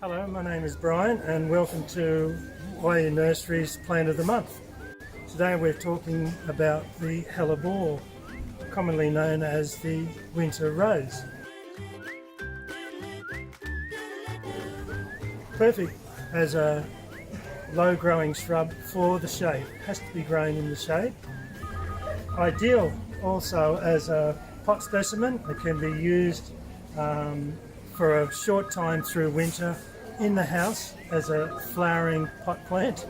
Hello, my name is Brian and welcome to Wyee Nursery's Plant of the Month. Today we're talking about the hellebore, commonly known as the winter rose. Perfect as a low growing shrub for the shade, has to be grown in the shade. Ideal also as a pot specimen. It can be used for a short time through winter in the house as a flowering pot plant.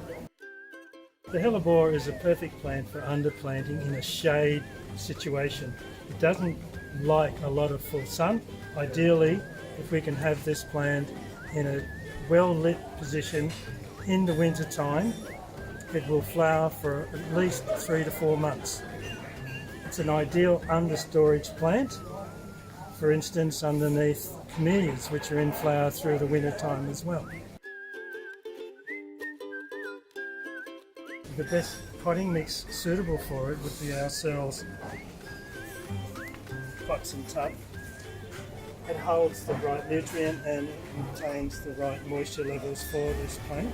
The hellebore is a perfect plant for underplanting in a shade situation. It doesn't like a lot of full sun. Ideally, if we can have this plant in a well-lit position in the winter time, it will flower for at least 3 to 4 months. It's an ideal under storage plant, for instance underneath camellias, which are in flower through the winter time as well. The best potting mix suitable for it would be our cells pots and tub. It holds the right nutrient and it contains the right moisture levels for this plant.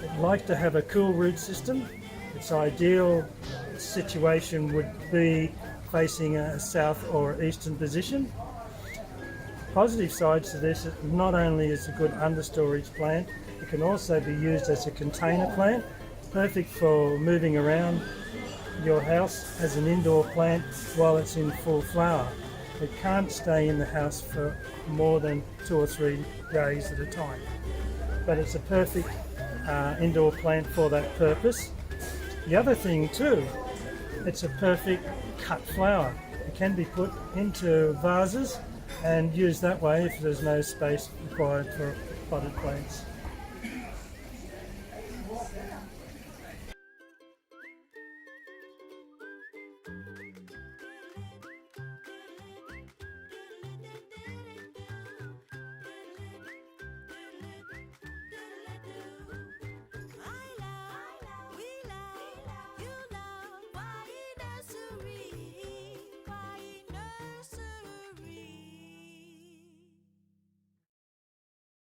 It'd like to have a cool root system. Its ideal situation would be facing a south or eastern position. Positive sides to this, not only is a good under storage plant, it can also be used as a container plant, perfect for moving around your house as an indoor plant while it's in full flower. It can't stay in the house for more than 2 or 3 days at a time, but it's a perfect indoor plant for that purpose. The other thing too, it's a perfect cut flower. It can be put into vases and used that way if there's no space required for potted plants.